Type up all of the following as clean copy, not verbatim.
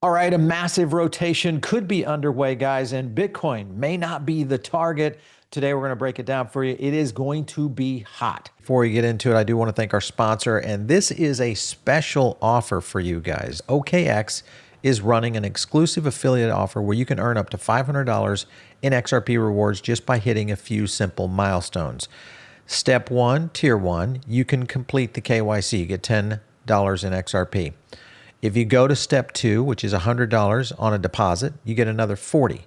All right, a massive rotation could be underway, guys, and Bitcoin may not be the target. Today, we're going to break it down for you. It is going to be hot. Before we get into it, I do want to thank our sponsor, and this is a special offer for you guys. OKX is running an exclusive affiliate offer where you can earn up to $500 in XRP rewards just by hitting a few simple milestones. Step one, tier one, you can complete the KYC, you get $10 in XRP. If you go to step two, which is $100 on a deposit, you get another 40.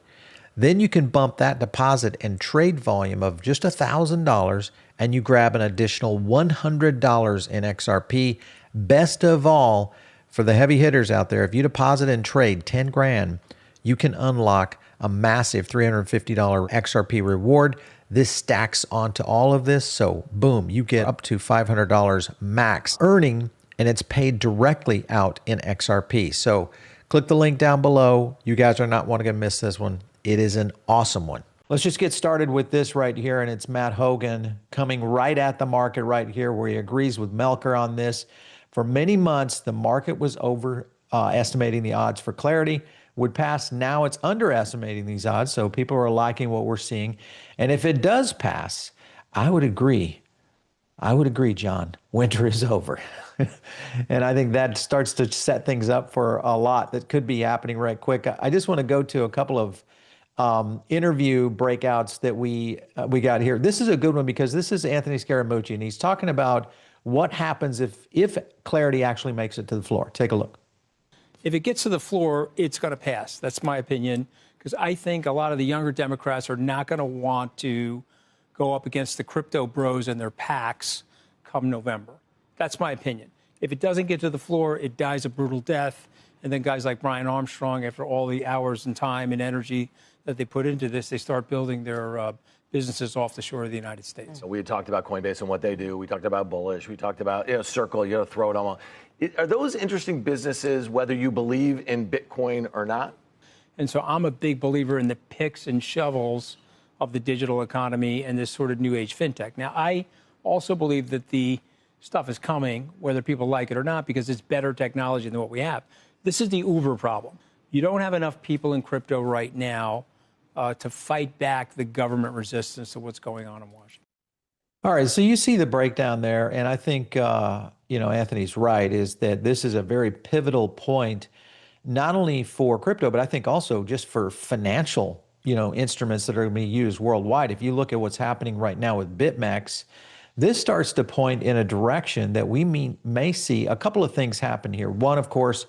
Then you can bump that deposit and trade volume of just $1,000 and you grab an additional $100 in XRP. Best of all, for the heavy hitters out there, if you deposit and trade 10 grand, you can unlock a massive $350 XRP reward. This stacks onto all of this. So boom, you get up to $500 max earning, and it's paid directly out in XRP. So click the link down below. You guys are not want to miss this one. It is an awesome one. Let's just get started with this right here, and it's Matt Hogan coming right at the market right here where he agrees with Melker on this. For many months, the market was estimating the odds for clarity would pass. Now it's underestimating these odds, so people are liking what we're seeing. And if it does pass, I would agree, John, winter is over. And I think that starts to set things up for a lot that could be happening right quick. I just want to go to a couple of interview breakouts that we got here. This is a good one because this is Anthony Scaramucci, and he's talking about what happens if clarity actually makes it to the floor. Take a look. If it gets to the floor, it's going to pass. That's my opinion, because I think a lot of the younger Democrats are not going to want to go up against the crypto bros and their PACs come November. That's my opinion. If it doesn't get to the floor, it dies a brutal death. And then guys like Brian Armstrong, after all the hours and time and energy that they put into this, they start building their businesses off the shore of the United States. So we had talked about Coinbase and what they do. We talked about Bullish. We talked about Circle. Throw it on. Are those interesting businesses, whether you believe in Bitcoin or not? And so I'm a big believer in the picks and shovels of the digital economy and this sort of new age fintech. Now, I also believe that the stuff is coming, whether people like it or not, because it's better technology than what we have. This is the Uber problem. You don't have enough people in crypto right now to fight back the government resistance to what's going on in Washington. All right, so you see the breakdown there, and I think Anthony's right, is that this is a very pivotal point, not only for crypto, but I think also just for financial instruments that are going to be used worldwide. If you look at what's happening right now with BitMEX, this starts to point in a direction that we may see a couple of things happen here. One, of course,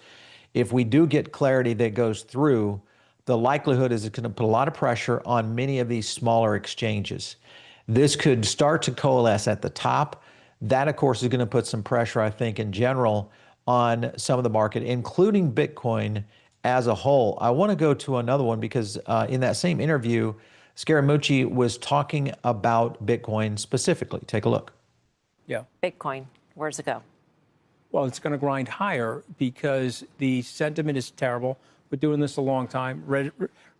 if we do get clarity that goes through, the likelihood is it's going to put a lot of pressure on many of these smaller exchanges. This could start to coalesce at the top. That, of course, is going to put some pressure, I think, in general on some of the market, including Bitcoin as a whole. I want to go to another one because in that same interview, Scaramucci was talking about Bitcoin specifically. Take a look. Yeah. Bitcoin, where's it go? Well, it's going to grind higher because the sentiment is terrible. We're doing this a long time.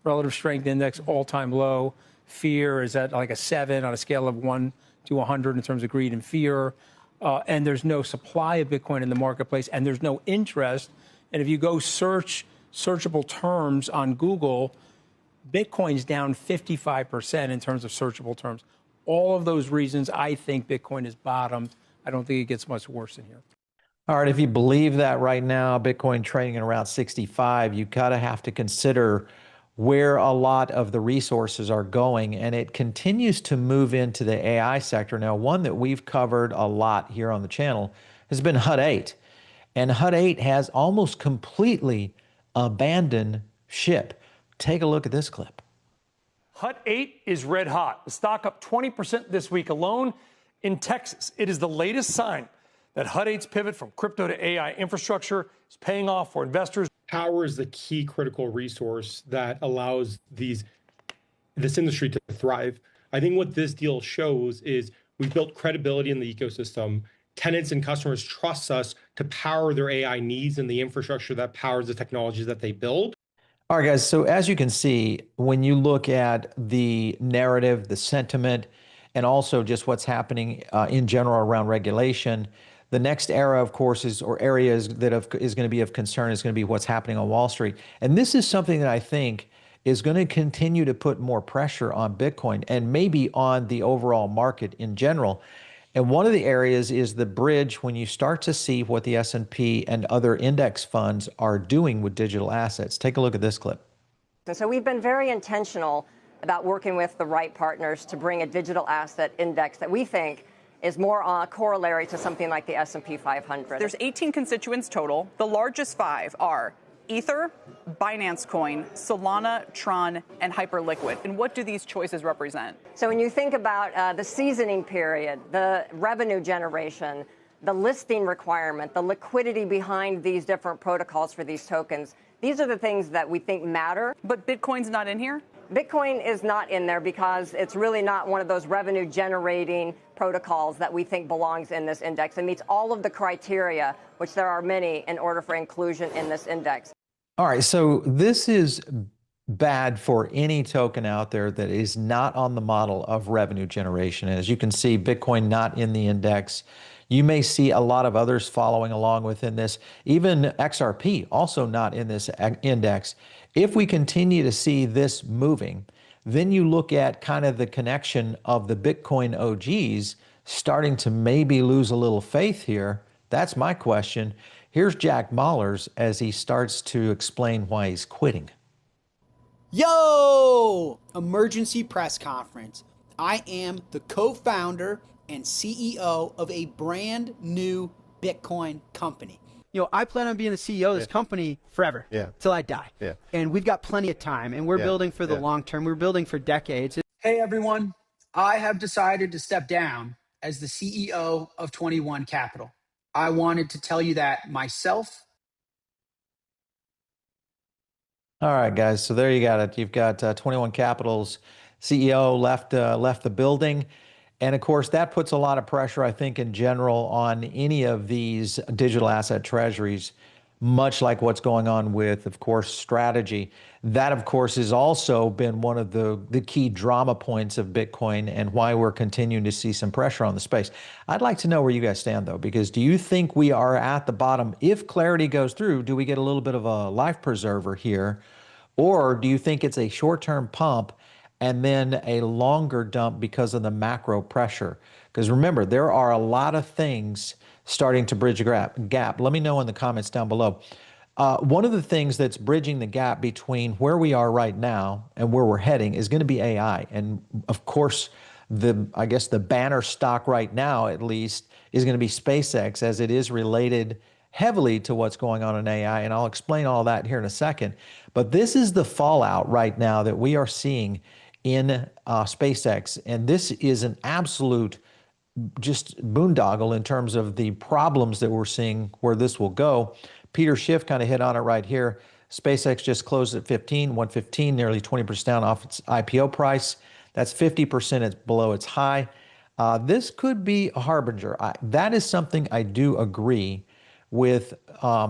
Relative strength index, all-time low. Fear is at like a 7 on a scale of 1 to 100 in terms of greed and fear. And there's no supply of Bitcoin in the marketplace, and there's no interest. And if you go search searchable terms on Google, Bitcoin's down 55% in terms of searchable terms. All of those reasons, I think Bitcoin is bottomed. I don't think it gets much worse in here. All right, if you believe that right now, Bitcoin trading at around 65, you gotta have to consider where a lot of the resources are going, and it continues to move into the AI sector. Now, one that we've covered a lot here on the channel has been Hut 8, and Hut 8 has almost completely abandoned ship. Take a look at this clip. Hut 8 is red hot. The stock up 20% this week alone in Texas. It is the latest sign that Hut 8's pivot from crypto to AI infrastructure is paying off for investors. Power is the key critical resource that allows this industry to thrive. I think what this deal shows is we've built credibility in the ecosystem. Tenants and customers trust us to power their AI needs and the infrastructure that powers the technologies that they build. All right, guys, so as you can see, when you look at the narrative, the sentiment, and also just what's happening in general around regulation, The next era, of course, is or areas that is going to be of concern is going to be what's happening on Wall Street. And this is something that I think is going to continue to put more pressure on Bitcoin and maybe on the overall market in general. And one of the areas is the bridge when you start to see what the S&P and other index funds are doing with digital assets. Take a look at this clip. And so we've been very intentional about working with the right partners to bring a digital asset index that we think is more corollary to something like the S&P 500. There's 18 constituents total. The largest 5 are Ether, Binance Coin, Solana, Tron, and Hyperliquid. And what do these choices represent? So when you think about the seasoning period, the revenue generation, the listing requirement, the liquidity behind these different protocols for these tokens, these are the things that we think matter. But Bitcoin's not in here? Bitcoin is not in there because it's really not one of those revenue generating protocols that we think belongs in this index. It meets all of the criteria, which there are many, in order for inclusion in this index. All right, so this is bad for any token out there that is not on the model of revenue generation. And as you can see, Bitcoin not in the index. You may see a lot of others following along within this, even XRP also not in this index. If we continue to see this moving, then you look at kind of the connection of the Bitcoin OGs starting to maybe lose a little faith here. That's my question. Here's Jack Mallers as he starts to explain why he's quitting. Yo! Emergency press conference. I am the co-founder and CEO of a brand new Bitcoin company. I plan on being the CEO of this company forever, till I die. And we've got plenty of time, and we're building for the long term. We're building for decades. Hey, everyone. I have decided to step down as the CEO of 21 Capital. I wanted to tell you that myself. All right, guys. So there you got it. You've got 21 Capital's CEO left the building. And of course, that puts a lot of pressure, I think, in general on any of these digital asset treasuries, much like what's going on with, of course, strategy. That, of course, has also been one of the key drama points of Bitcoin and why we're continuing to see some pressure on the space. I'd like to know where you guys stand, though, because do you think we are at the bottom? If clarity goes through, do we get a little bit of a life preserver here? Or do you think it's a short-term pump and then a longer dump because of the macro pressure? Because remember, there are a lot of things starting to bridge a gap. Let me know in the comments down below. One of the things that's bridging the gap between where we are right now and where we're heading is going to be AI. And of course, I guess the banner stock right now, at least, is going to be SpaceX, as it is related heavily to what's going on in AI. And I'll explain all that here in a second. But this is the fallout right now that we are seeing in SpaceX. And this is an absolute just boondoggle in terms of the problems that we're seeing where this will go. Peter Schiff kind of hit on it right here. SpaceX just closed at 115, nearly 20% down off its IPO price. That's 50% below its high. This could be a harbinger. That is something I do agree with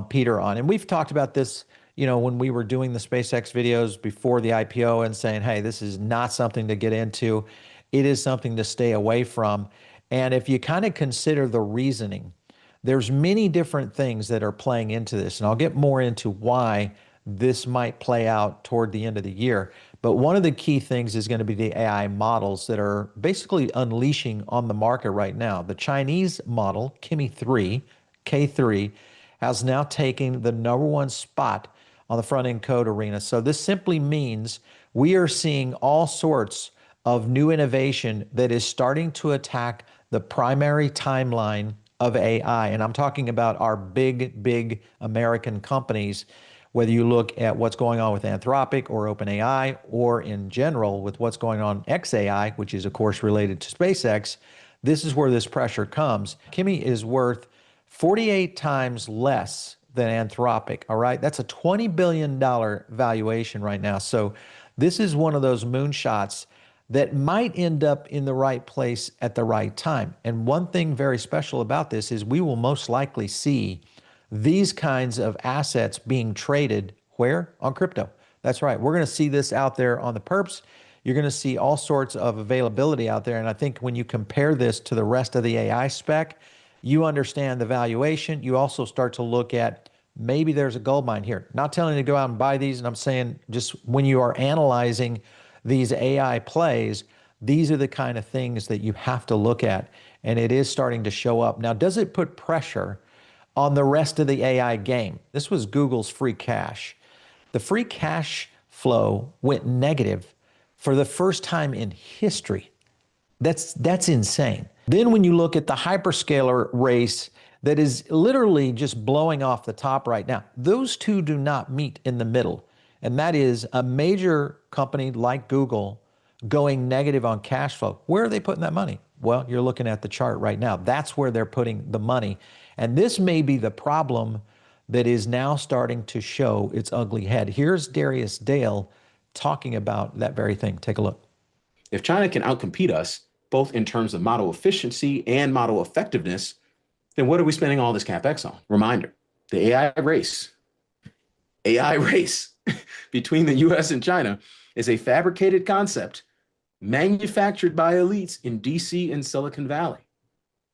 Peter on. And we've talked about this, when we were doing the SpaceX videos before the IPO and saying, hey, this is not something to get into. It is something to stay away from. And if you kind of consider the reasoning, there's many different things that are playing into this. And I'll get more into why this might play out toward the end of the year. But one of the key things is going to be the AI models that are basically unleashing on the market right now. The Chinese model, K3, has now taken the #1 spot on the front-end code arena. So this simply means we are seeing all sorts of new innovation that is starting to attack the primary timeline of AI. And I'm talking about our big American companies, whether you look at what's going on with Anthropic or OpenAI, or in general with what's going on xAI, which is of course related to SpaceX. This is where this pressure comes. Kimi is worth 48 times less than Anthropic, all right? That's a $20 billion valuation right now. So this is one of those moonshots that might end up in the right place at the right time. And one thing very special about this is we will most likely see these kinds of assets being traded where? On crypto. That's right. We're going to see this out there on the perps. You're going to see all sorts of availability out there. And I think when you compare this to the rest of the AI spec, you understand the valuation. You also start to look at maybe there's a gold mine here. Not telling you to go out and buy these, and I'm saying just when you are analyzing these AI plays, these are the kind of things that you have to look at, and it is starting to show up. Now, does it put pressure on the rest of the AI game? This was Google's free cash. The free cash flow went negative for the first time in history. That's insane. Then when you look at the hyperscaler race that is literally just blowing off the top right now, those two do not meet in the middle. And that is a major company like Google going negative on cash flow. Where are they putting that money? Well, you're looking at the chart right now. That's where they're putting the money. And this may be the problem that is now starting to show its ugly head. Here's Darius Dale talking about that very thing. Take a look. If China can outcompete us, both in terms of model efficiency and model effectiveness, then what are we spending all this CapEx on? Reminder, the AI race between the US and China is a fabricated concept manufactured by elites in DC and Silicon Valley.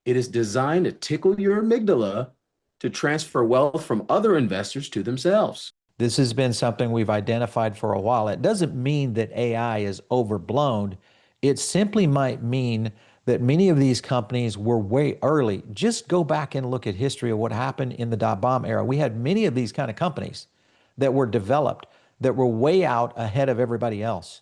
It is designed to tickle your amygdala to transfer wealth from other investors to themselves. This has been something we've identified for a while. It doesn't mean that AI is overblown. It simply might mean that many of these companies were way early. Just go back and look at history of what happened in the dot-bomb era. We had many of these kind of companies that were developed that were way out ahead of everybody else.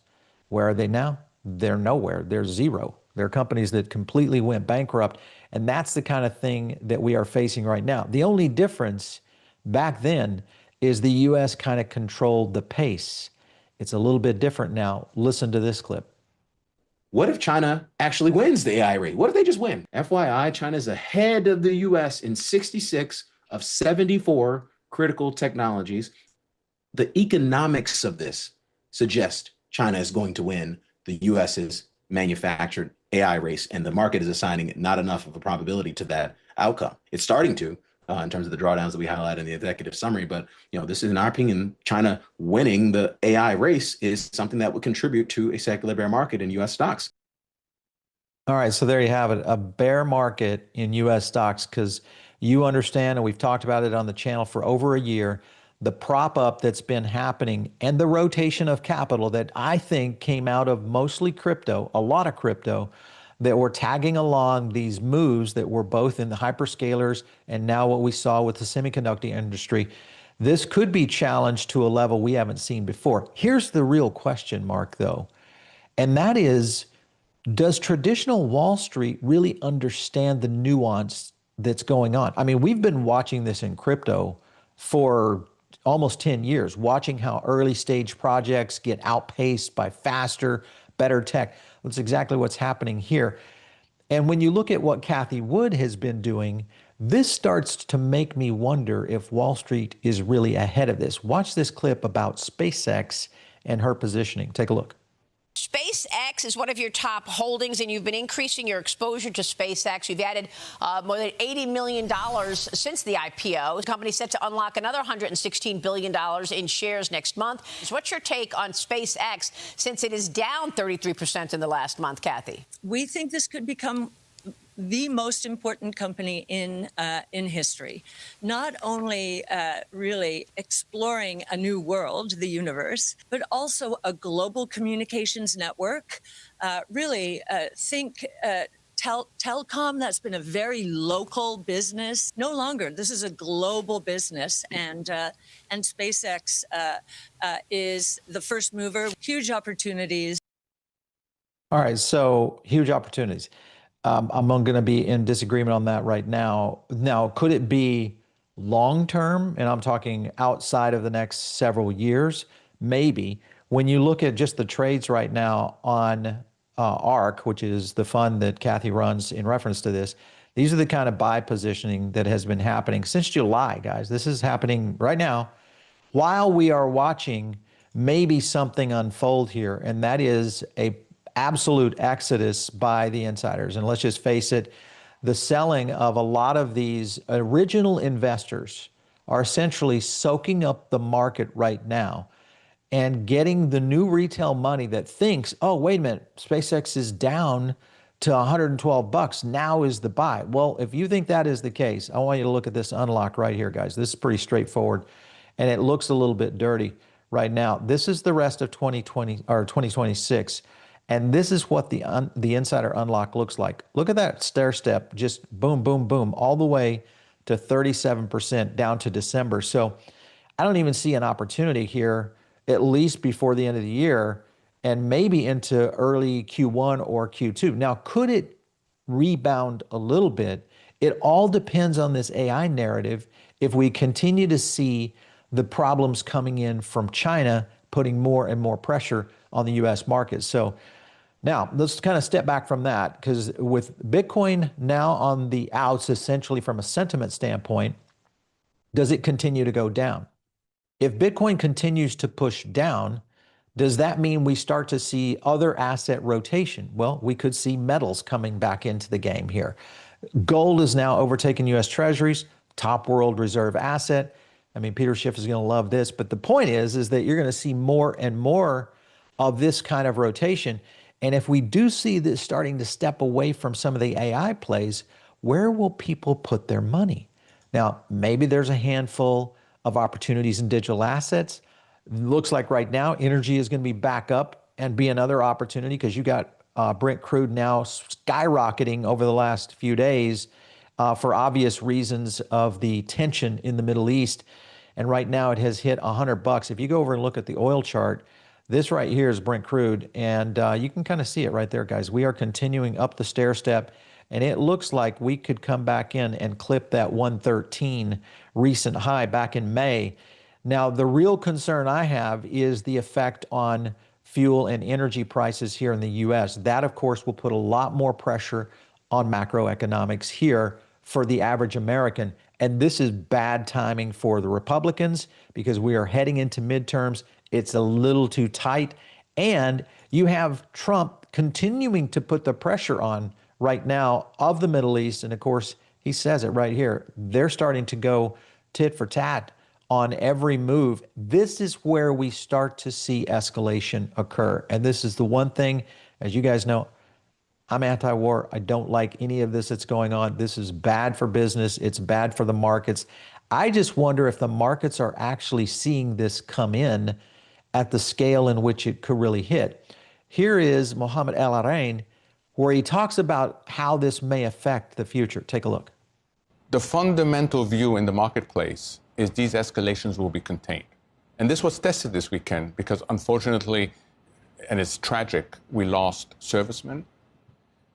Where are they now? They're nowhere. They're zero. They're companies that completely went bankrupt. And that's the kind of thing that we are facing right now. The only difference back then is the U.S. kind of controlled the pace. It's a little bit different now. Listen to this clip. What if China actually wins the AI race? What if they just win? FYI, China's ahead of the US in 66 of 74 critical technologies. The economics of this suggest China is going to win the US's manufactured AI race, and the market is assigning not enough of a probability to that outcome. It's starting to, in terms of the drawdowns that we highlight in the executive summary. But this is, in our opinion, China winning the AI race is something that would contribute to a secular bear market in U.S. stocks. All right, so there you have it, a bear market in U.S. stocks, because you understand, and we've talked about it on the channel for over a year, the prop up that's been happening and the rotation of capital that I think came out of mostly crypto, a lot of crypto, that were tagging along these moves that were both in the hyperscalers and now what we saw with the semiconductor industry. This could be challenged to a level we haven't seen before. Here's the real question mark, though, and that is, does traditional Wall Street really understand the nuance that's going on? I mean, we've been watching this in crypto for almost 10 years, watching how early stage projects get outpaced by faster, better tech. That's exactly what's happening here. And when you look at what Cathie Wood has been doing, this starts to make me wonder if Wall Street is really ahead of this. Watch this clip about SpaceX and her positioning. Take a look. SpaceX is one of your top holdings, and you've been increasing your exposure to SpaceX. You've added more than $80 million since the IPO. The company set to unlock another $116 billion in shares next month. So what's your take on SpaceX since it is down 33% in the last month, Cathie? We think this could become the most important company in history. Not only really exploring a new world, the universe, but also a global communications network. Think telecom, that's been a very local business. No longer, this is a global business, and SpaceX is the first mover. Huge opportunities. All right, so huge opportunities. I'm going to be in disagreement on that right now. Now, could it be long-term? And I'm talking outside of the next several years, maybe. When you look at just the trades right now on ARK, which is the fund that Cathie runs in reference to this, these are the kind of buy positioning that has been happening since July, guys. This is happening right now while we are watching maybe something unfold here, and that is a absolute exodus by the insiders. And let's just face it, the selling of a lot of these original investors are essentially soaking up the market right now and getting the new retail money that thinks, oh, wait a minute, SpaceX is down to 112 bucks, now is the buy. Well, if you think that is the case, I want you to look at this unlock right here, guys. This is pretty straightforward, and it looks a little bit dirty right now. This is the rest of 2020 or 2026, and this is what the insider unlock looks like. Look at that stair step, just boom, boom, boom, all the way to 37% down to December. So I don't even see an opportunity here, at least before the end of the year, and maybe into early Q1 or Q2. Now, could it rebound a little bit? It all depends on this AI narrative. If we continue to see the problems coming in from China, putting more and more pressure on the US market. So now let's kind of step back from that, because with Bitcoin now on the outs, essentially from a sentiment standpoint, does it continue to go down? If Bitcoin continues to push down, does that mean we start to see other asset rotation? Well, we could see metals coming back into the game here. Gold is now overtaking US Treasuries, top world reserve asset. I mean, Peter Schiff is going to love this, but the point is that you're going to see more and more of this kind of rotation. And if we do see this starting to step away from some of the AI plays, where will people put their money? Now, maybe there's a handful of opportunities in digital assets. Looks like right now energy is going to be back up and be another opportunity, because you got Brent crude now skyrocketing over the last few days for obvious reasons of the tension in the Middle East. And right now it has hit $100. If you go over and look at the oil chart, this right here is Brent crude, and you can kind of see it right there, guys. We are continuing up the stair step, and it looks like we could come back in and clip that 113 recent high back in May. Now, the real concern I have is the effect on fuel and energy prices here in the US. That, of course, will put a lot more pressure on macroeconomics here for the average American. And this is bad timing for the Republicans, because we are heading into midterms. It's a little too tight. And you have Trump continuing to put the pressure on right now of the Middle East. And of course, he says it right here. They're starting to go tit for tat on every move. This is where we start to see escalation occur. And this is the one thing, as you guys know, I'm anti-war. I don't like any of this that's going on. This is bad for business. It's bad for the markets. I just wonder if the markets are actually seeing this come in at the scale in which it could really hit. Here is Mohammed El-Arain, where he talks about how this may affect the future. Take a look. The fundamental view in the marketplace is these escalations will be contained. And this was tested this weekend because, unfortunately, and it's tragic, we lost servicemen.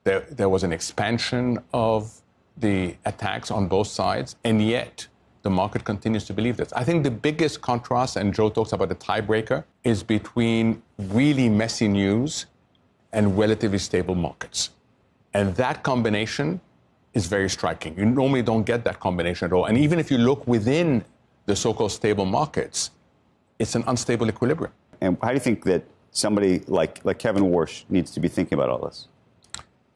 There was an expansion of the attacks on both sides, and yet the market continues to believe this. I think the biggest contrast, and Joe talks about the tiebreaker, is between really messy news and relatively stable markets. And that combination is very striking. You normally don't get that combination at all. And even if you look within the so-called stable markets, it's an unstable equilibrium. And how do you think that somebody like Kevin Warsh needs to be thinking about all this?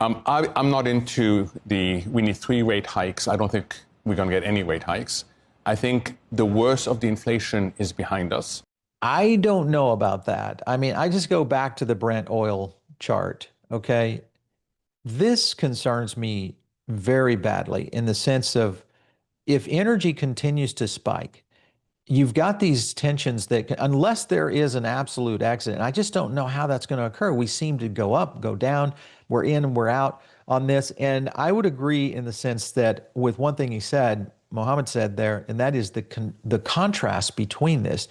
I'm not into we need 3 rate hikes. I don't think we're going to get any rate hikes. I think the worst of the inflation is behind us. I don't know about that. I mean, I just go back to the Brent oil chart, okay? This concerns me very badly in the sense of, if energy continues to spike, you've got these tensions that, unless there is an absolute exit, and I just don't know how that's going to occur. We seem to go up, go down, we're in and we're out on this. And I would agree in the sense that with one thing he said, Mohammed said there, and that is the contrast between this.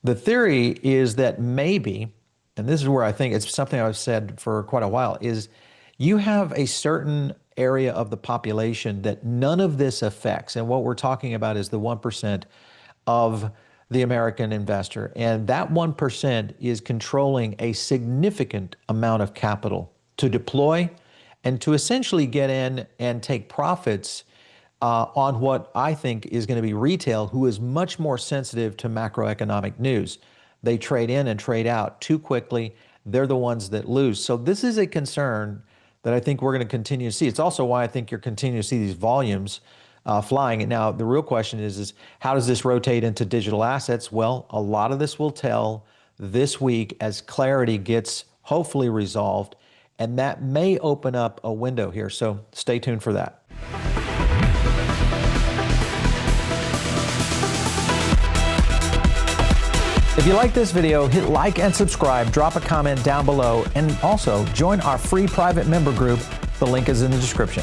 The theory is that maybe, and this is where I think it's something I've said for quite a while, is you have a certain area of the population that none of this affects. And what we're talking about is the 1% of the American investor. And that 1% is controlling a significant amount of capital to deploy and to essentially get in and take profits on what I think is going to be retail, who is much more sensitive to macroeconomic news. They trade in and trade out too quickly. They're the ones that lose. So this is a concern that I think we're going to continue to see. It's also why I think you're continuing to see these volumes flying. And now the real question is how does this rotate into digital assets? Well, a lot of this will tell this week as clarity gets hopefully resolved. and that may open up a window here. So stay tuned for that. If you like this video, hit like and subscribe, drop a comment down below, and also join our free private member group. The link is in the description.